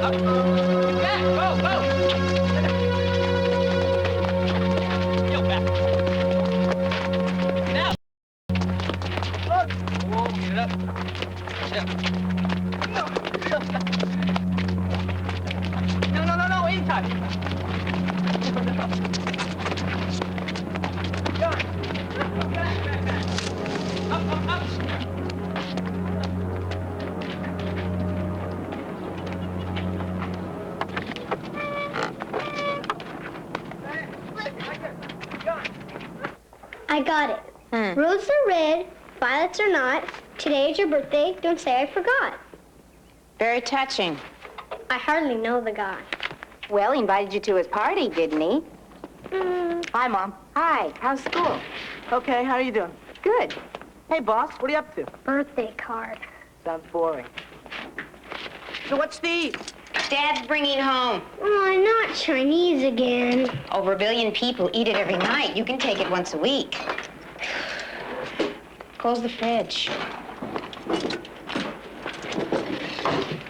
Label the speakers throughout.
Speaker 1: Up. Back, go. Yo, back. Now. Look. Whoa, get it up. Get up. No, anytime. Go. Back. Up.
Speaker 2: I got it. Roses are red, violets are not. Today is your birthday. Don't say I forgot.
Speaker 3: Very touching.
Speaker 2: I hardly know the guy.
Speaker 3: Well, he invited you to his party, didn't he?
Speaker 4: Hi, Mom.
Speaker 3: Hi, how's school?
Speaker 4: Okay, how are you doing?
Speaker 3: Good.
Speaker 4: Hey, boss, what are you up to?
Speaker 2: Birthday card.
Speaker 4: Sounds boring. So what's to eat?
Speaker 3: Dad's bringing home.
Speaker 2: Oh, not Chinese again.
Speaker 3: Over 1 billion people eat it every night. You can take it once a week. Close the fridge.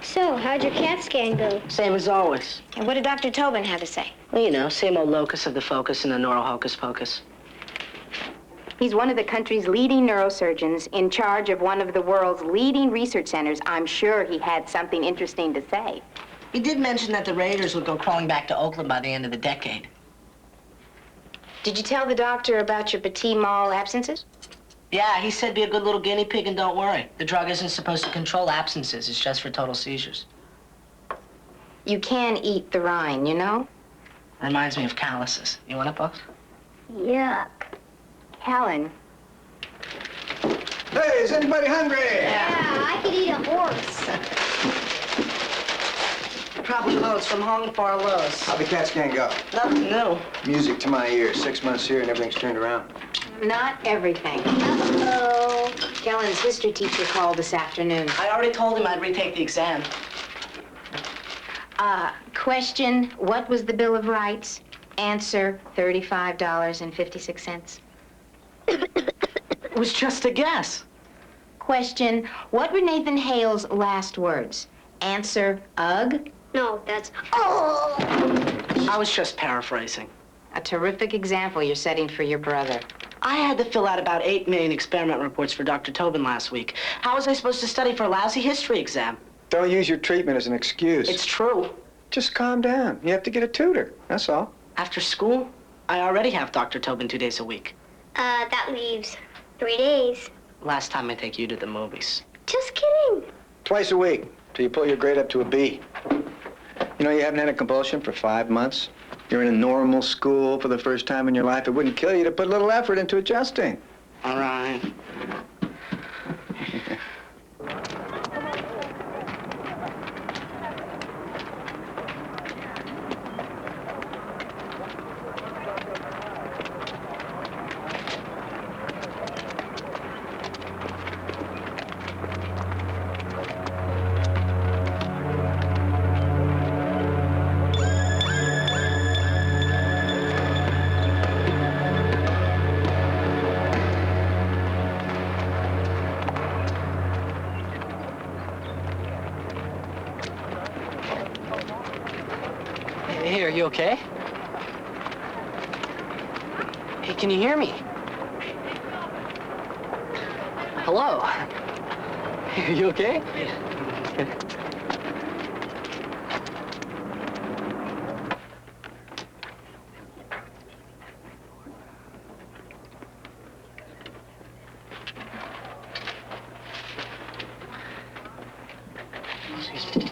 Speaker 2: So, how'd your CAT scan go?
Speaker 4: Same as always.
Speaker 3: And what did Dr. Tobin have to say?
Speaker 4: Well, you know, same old locus of the focus and the neural hocus pocus.
Speaker 3: He's one of the country's leading neurosurgeons in charge of one of the world's leading research centers. I'm sure he had something interesting to say.
Speaker 4: He did mention that the Raiders would go crawling back to Oakland by the end of the decade.
Speaker 3: Did you tell the doctor about your petit mal absences?
Speaker 4: Yeah, he said be a good little guinea pig and don't worry. The drug isn't supposed to control absences. It's just for total seizures.
Speaker 3: You can eat the rind, you know?
Speaker 4: Reminds me of calluses. You want it, boss?
Speaker 2: Yuck.
Speaker 3: Helen.
Speaker 5: Hey, is anybody hungry?
Speaker 2: Yeah, I could eat a horse.
Speaker 4: Probably loads from Hong Far Lows.
Speaker 5: How'd the CAT scan go?
Speaker 4: Nothing new.
Speaker 5: Music to my ears. 6 months here and everything's turned around.
Speaker 3: Not everything.
Speaker 2: Uh-oh.
Speaker 3: Kellen's history teacher called this afternoon.
Speaker 4: I already told him I'd retake the exam.
Speaker 3: Question, what was the Bill of Rights? Answer, $35.56.
Speaker 4: It was just a guess.
Speaker 3: Question, what were Nathan Hale's last words? Answer, ugh.
Speaker 2: No, that's... Oh!
Speaker 4: I was just paraphrasing.
Speaker 3: A terrific example you're setting for your brother.
Speaker 4: I had to fill out about 8 million experiment reports for Dr. Tobin last week. How was I supposed to study for a lousy history exam?
Speaker 5: Don't use your treatment as an excuse.
Speaker 4: It's true.
Speaker 5: Just calm down. You have to get a tutor. That's all.
Speaker 4: After school, I already have Dr. Tobin 2 days a week.
Speaker 2: That leaves 3 days.
Speaker 4: Last time I take you to the movies.
Speaker 2: Just kidding.
Speaker 5: Twice a week, till you pull your grade up to a B. You know, you haven't had a convulsion for 5 months. You're in a normal school for the first time in your life. It wouldn't kill you to put a little effort into adjusting.
Speaker 4: All right. Hey, are you okay? Hey, can you hear me? Hello? Are you okay?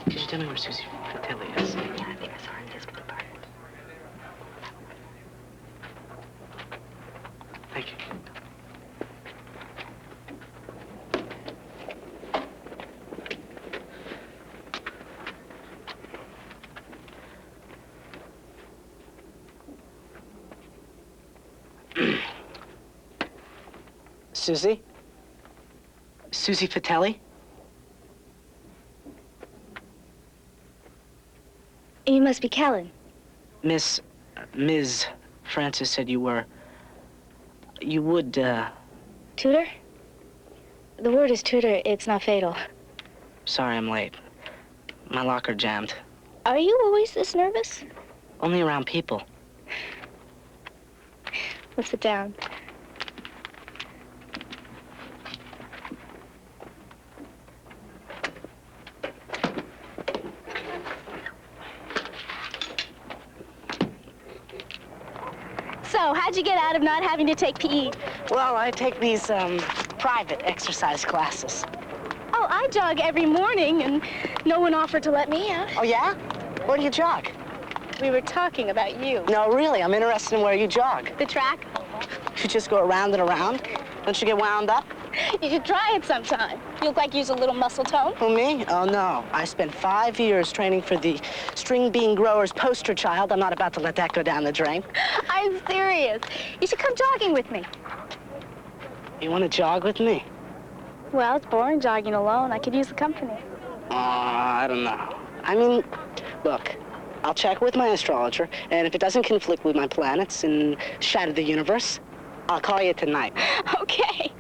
Speaker 4: Could you tell me where Susie Fratelli is?
Speaker 3: Yeah, I think I saw her in his department.
Speaker 4: Thank you. Susie? Susie Fratelli?
Speaker 6: You must be Callan.
Speaker 4: Ms. Francis said you were... You would,
Speaker 6: Tutor? The word is tutor. It's not fatal.
Speaker 4: Sorry I'm late. My locker jammed.
Speaker 6: Are you always this nervous?
Speaker 4: Only around people.
Speaker 6: Let's sit down. So, how'd you get out of not having to take PE?
Speaker 4: Well, I take these private exercise classes.
Speaker 6: Oh, I jog every morning, and no one offered to let me out.
Speaker 4: Oh, yeah? Where do you jog?
Speaker 6: We were talking about you.
Speaker 4: No, really, I'm interested in where you jog.
Speaker 6: The track?
Speaker 4: You just go around and around? Don't you get wound up?
Speaker 6: You should try it sometime. You look like you use a little muscle tone.
Speaker 4: Who, me? Oh, no. I spent 5 years training for the string bean grower's poster child. I'm not about to let that go down the drain.
Speaker 6: I'm serious. You should come jogging with me.
Speaker 4: You want to jog with me?
Speaker 6: Well, it's boring jogging alone. I could use the company.
Speaker 4: I don't know. I mean, look, I'll check with my astrologer, and if it doesn't conflict with my planets and shatter the universe, I'll call you tonight.
Speaker 6: Okay.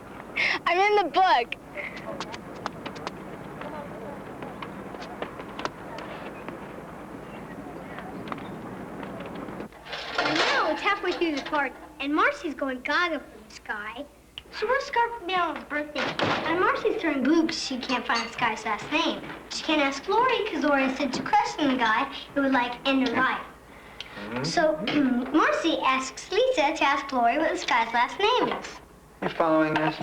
Speaker 6: I'm in the book.
Speaker 2: Now it's halfway through the park, and Marcy's going gaga for the sky. She wants scarf for Dale's birthday, and Marcy's turning blue because she can't find the guy's last name. She can't ask Lori because Lori said to question the guy, it would like end her life. So Marcy asks Lisa to ask Lori what this guy's last name is.
Speaker 5: You following this?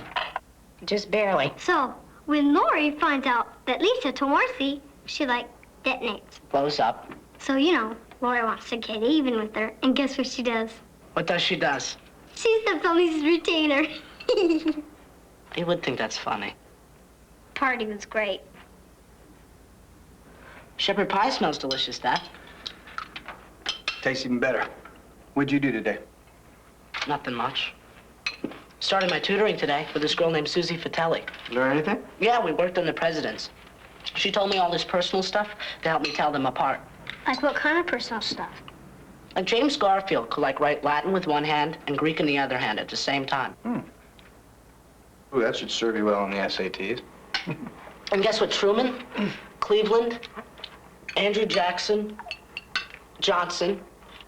Speaker 3: Just barely.
Speaker 2: So when Lori finds out that Lisa told Marcy, she like detonates.
Speaker 4: Blows up.
Speaker 2: So you know, Lori wants to get even with her, and guess what she does?
Speaker 4: What does she does?
Speaker 2: She steps on Lisa's retainer.
Speaker 4: You would think that's funny.
Speaker 2: Party was great.
Speaker 4: Shepherd pie smells delicious, Dad.
Speaker 5: Tastes even better. What'd you do today?
Speaker 4: Nothing much. Started my tutoring today with this girl named Susie Fatelli.
Speaker 5: Learn anything?
Speaker 4: Yeah, we worked on the presidents. She told me all this personal stuff to help me tell them apart.
Speaker 2: Like what kind of personal stuff?
Speaker 4: Like James Garfield could like write Latin with one hand and Greek in the other hand at the same time.
Speaker 5: Ooh, that should serve you well on the SATs.
Speaker 4: And guess what Truman, Cleveland, Andrew Jackson, Johnson,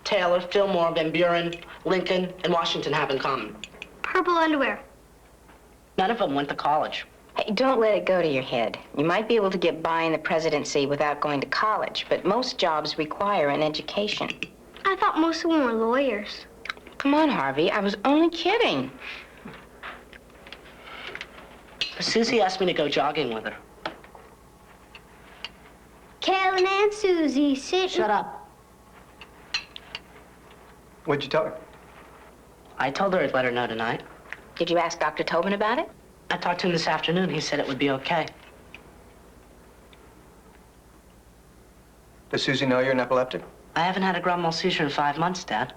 Speaker 4: Taylor, Fillmore, Van Buren, Lincoln, and Washington have in common?
Speaker 2: Purple underwear.
Speaker 4: None of them went to college.
Speaker 3: Hey, don't let it go to your head. You might be able to get by in the presidency without going to college, but most jobs require an education.
Speaker 2: I thought most of them were lawyers.
Speaker 3: Come on, Harvey. I was only kidding.
Speaker 4: Susie asked me to go jogging with her.
Speaker 2: Kellen and Susie sit.
Speaker 4: Shut up.
Speaker 5: What'd you tell her?
Speaker 4: I told her I'd let her know tonight.
Speaker 3: Did you ask Dr. Tobin about it?
Speaker 4: I talked to him this afternoon. He said it would be okay.
Speaker 5: Does Susie know you're an epileptic?
Speaker 4: I haven't had a grand mal seizure in 5 months, Dad.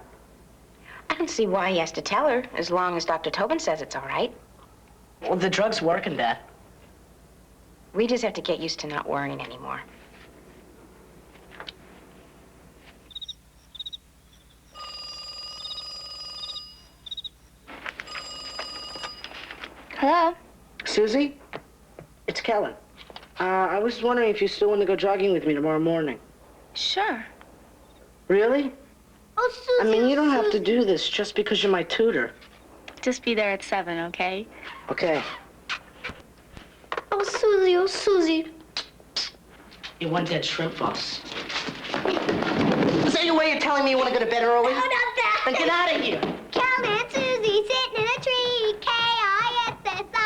Speaker 3: I don't see why he has to tell her, as long as Dr. Tobin says it's all right.
Speaker 4: Well, the drug's working, Dad.
Speaker 3: We just have to get used to not worrying anymore.
Speaker 6: Hello?
Speaker 4: Susie? It's Kellen. I was wondering if you still want to go jogging with me tomorrow morning.
Speaker 6: Sure.
Speaker 4: Really?
Speaker 2: Oh,
Speaker 4: I
Speaker 2: Susie.
Speaker 4: mean, you don't have to do this just because you're my tutor.
Speaker 6: Just be there at 7, okay?
Speaker 4: Okay.
Speaker 2: Oh, Susie. Oh, Susie.
Speaker 4: You one dead shrimp boss. Is that your way of telling me you want to go to bed early?
Speaker 2: Oh, not that.
Speaker 4: Then get out of here.
Speaker 2: Kellen and Susie sitting in a tree. K-I-S-S-I-N-G.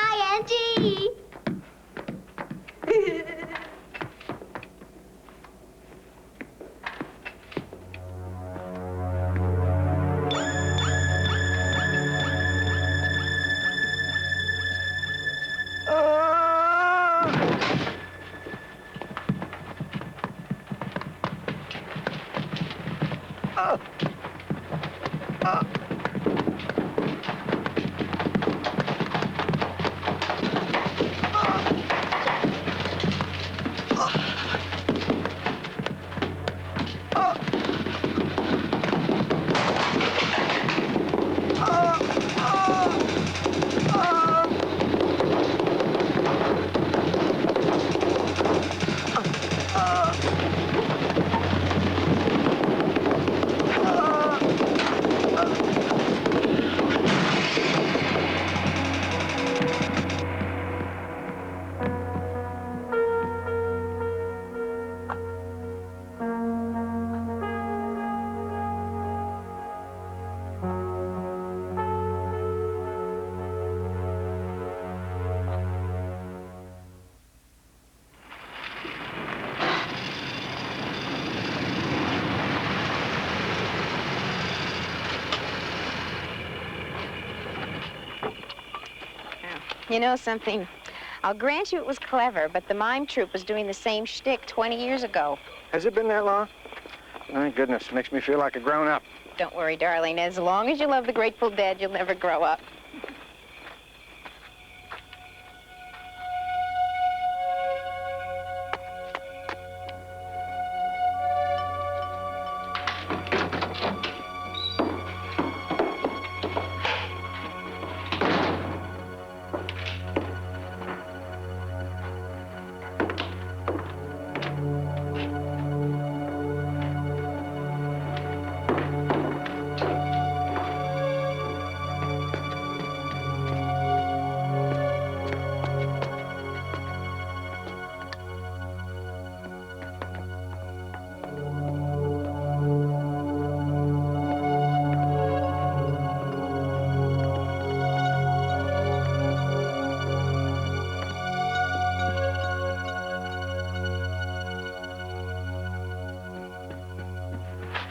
Speaker 3: You know something? I'll grant you it was clever, but the mime troupe was doing the same shtick 20 years ago.
Speaker 5: Has it been that long? My goodness, makes me feel like a grown-up.
Speaker 3: Don't worry, darling. As long as you love the Grateful Dead, you'll never grow up.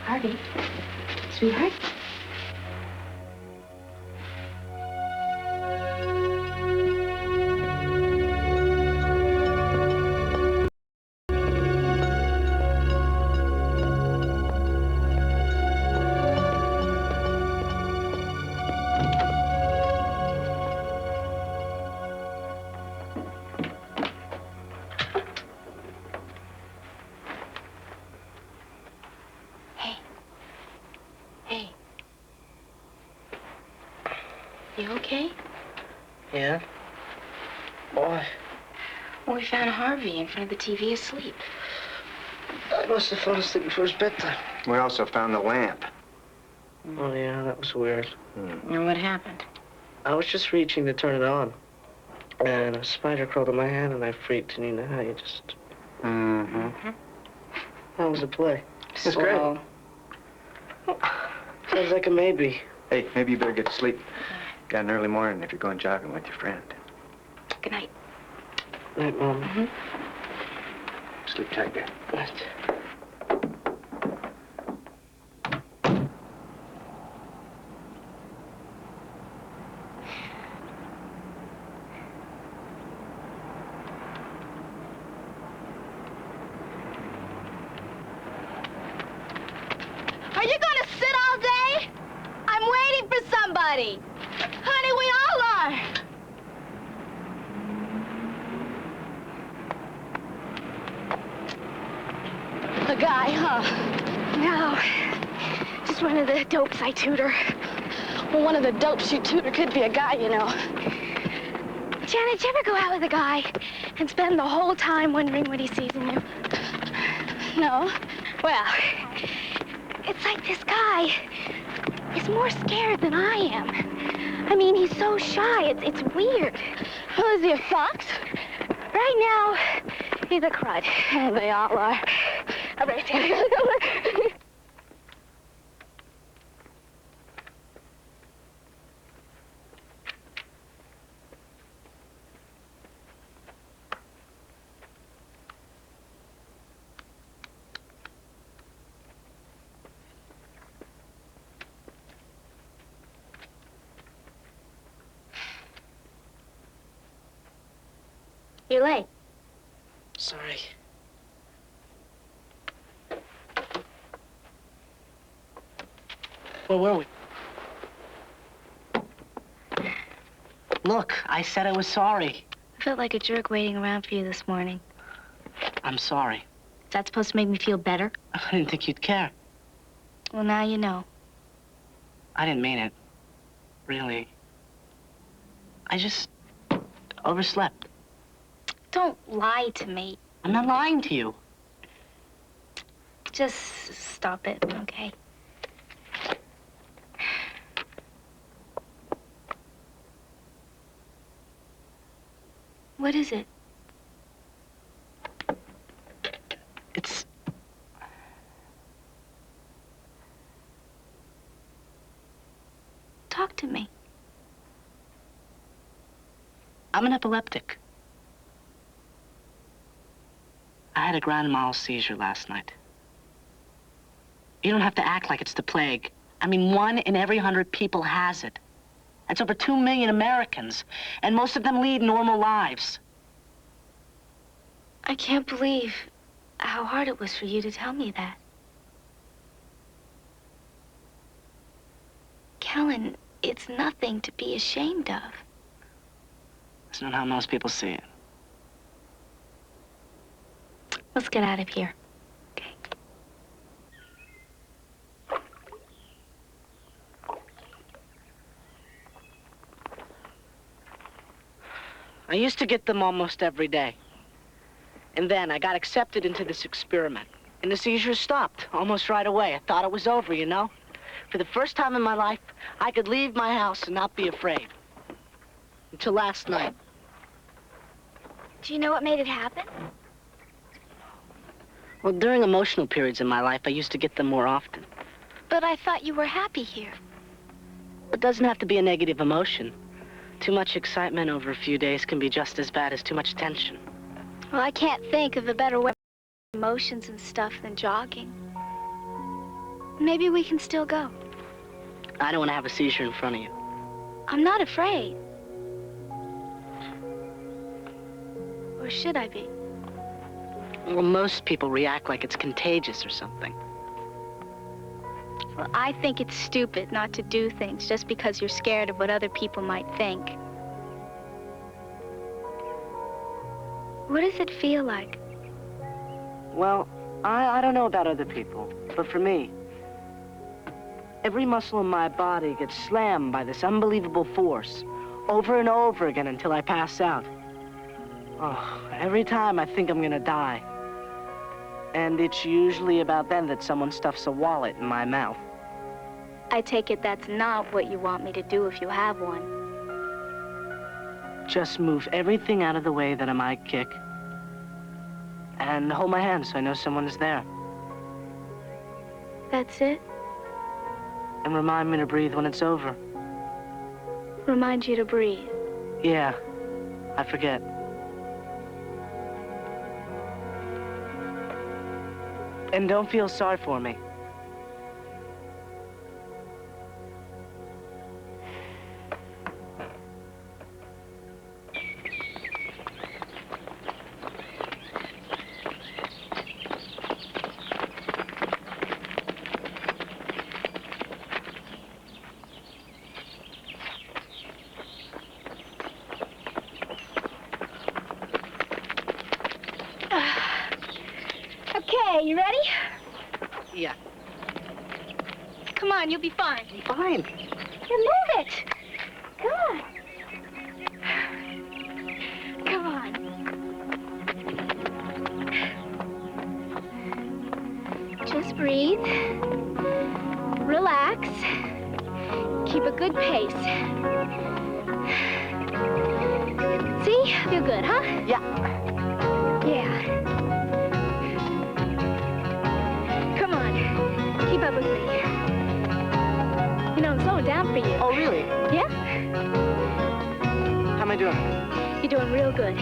Speaker 3: Harvey, sweetheart. Hey. You okay?
Speaker 4: Yeah? Why?
Speaker 3: Well, we found Harvey in front of the TV asleep.
Speaker 4: I must have fallen asleep before his bedtime.
Speaker 5: We also found the lamp.
Speaker 4: Oh, yeah, that was weird.
Speaker 3: And what happened?
Speaker 4: I was just reaching to turn it on. And a spider crawled in my hand, and I freaked, and you know how you just...
Speaker 5: Mm-hmm.
Speaker 4: How was the play?
Speaker 5: It's great.
Speaker 3: Slow.
Speaker 4: Sounds like a maybe.
Speaker 5: Hey, maybe you better get to sleep. Got an early morning if you're going jogging with your friend.
Speaker 3: Good night.
Speaker 4: Night, Mom.
Speaker 5: Sleep tight there.
Speaker 4: Night.
Speaker 6: Are you gonna sit all day? I'm waiting for somebody. Honey, we all are. A guy, huh? No. Just one of the dopes I tutor. Well, one of the dopes you tutor could be a guy, you know. Janet, you ever go out with a guy and spend the whole time wondering what he sees in you? No? Well, it's like this guy is more scared than I am. I mean, he's so shy, it's weird. Well, is he a fox? Right now, he's a crud. Oh, they all are. All right,
Speaker 2: You're late.
Speaker 4: Sorry. Where were we? Look, I said I was sorry.
Speaker 2: I felt like a jerk waiting around for you this morning.
Speaker 4: I'm sorry.
Speaker 2: Is that supposed to make me feel better?
Speaker 4: I didn't think you'd care.
Speaker 2: Well, now you know.
Speaker 4: I didn't mean it. Really. I just overslept.
Speaker 2: Don't lie to me.
Speaker 4: I'm not lying to you.
Speaker 2: Just stop it, okay? What is it?
Speaker 4: It's...
Speaker 2: Talk to me.
Speaker 4: I'm an epileptic. I had a grand mal seizure last night. You don't have to act like it's the plague. I mean, 1 in every 100 people has it. That's over 2 million Americans, and most of them lead normal lives.
Speaker 6: I can't believe how hard it was for you to tell me that. Kellen, it's nothing to be ashamed of.
Speaker 4: That's not how most people see it.
Speaker 6: Let's get out of here. Okay.
Speaker 4: I used to get them almost every day. And then I got accepted into this experiment. And the seizures stopped almost right away. I thought it was over, you know? For the first time in my life, I could leave my house and not be afraid. Until last night.
Speaker 6: Do you know what made it happen?
Speaker 4: Well, during emotional periods in my life, I used to get them more often.
Speaker 6: But I thought you were happy here.
Speaker 4: It doesn't have to be a negative emotion. Too much excitement over a few days can be just as bad as too much tension.
Speaker 6: Well, I can't think of a better way to emotions and stuff than jogging. Maybe we can still go.
Speaker 4: I don't want to have a seizure in front of you.
Speaker 6: I'm not afraid. Or should I be?
Speaker 4: Well, most people react like it's contagious or something.
Speaker 6: Well, I think it's stupid not to do things just because you're scared of what other people might think. What does it feel like?
Speaker 4: Well, I don't know about other people, but for me, every muscle in my body gets slammed by this unbelievable force over and over again until I pass out. Oh, every time I think I'm gonna die. And it's usually about then that someone stuffs a wallet in my mouth.
Speaker 6: I take it that's not what you want me to do if you have one.
Speaker 4: Just move everything out of the way that I might kick. And hold my hand so I know someone is there.
Speaker 6: That's it?
Speaker 4: And remind me to breathe when it's over.
Speaker 6: Remind you to breathe.
Speaker 4: Yeah, I forget. And don't feel sorry for me.
Speaker 6: Okay, you ready?
Speaker 4: Yeah.
Speaker 6: Come on, you'll be fine.
Speaker 4: Fine.
Speaker 6: Then move it. Come on. Come on. Just breathe. Relax. Keep a good pace. See? Feel good, huh?
Speaker 4: Yeah.
Speaker 6: Yeah. Come on. Keep up with me. You know, I'm slowing down for you.
Speaker 4: Oh, really?
Speaker 6: Yeah?
Speaker 4: How am I doing?
Speaker 6: You're doing real good.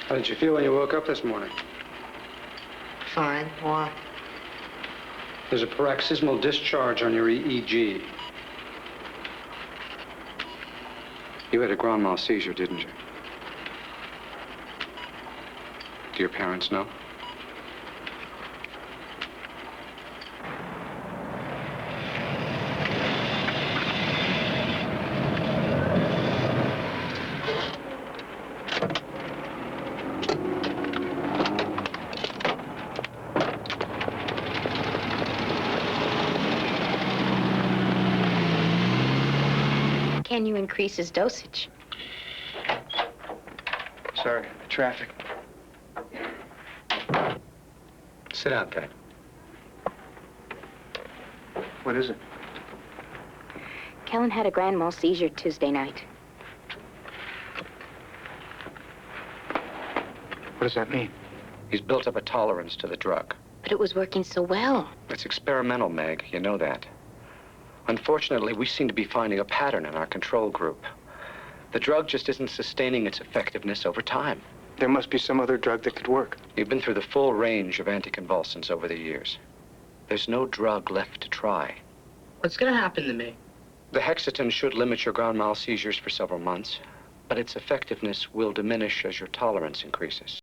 Speaker 7: How did you feel when you woke up this morning?
Speaker 4: Fine. Why?
Speaker 7: There's a paroxysmal discharge on your EEG. You had a grand mal seizure, didn't you? Do your parents know?
Speaker 3: Can you increase his dosage?
Speaker 5: Sorry, traffic.
Speaker 7: Sit down, Ken.
Speaker 5: What is it?
Speaker 3: Kellen had a grand mal seizure Tuesday night.
Speaker 5: What does that mean?
Speaker 7: He's built up a tolerance to the drug.
Speaker 3: But it was working so well.
Speaker 7: It's experimental, Meg. You know that. Unfortunately, we seem to be finding a pattern in our control group. The drug just isn't sustaining its effectiveness over time.
Speaker 5: There must be some other drug that could work.
Speaker 7: You've been through the full range of anticonvulsants over the years. There's no drug left to try.
Speaker 1: What's gonna happen to me?
Speaker 7: The Hexaton should limit your grand mal seizures for several months, but its effectiveness will diminish as your tolerance increases.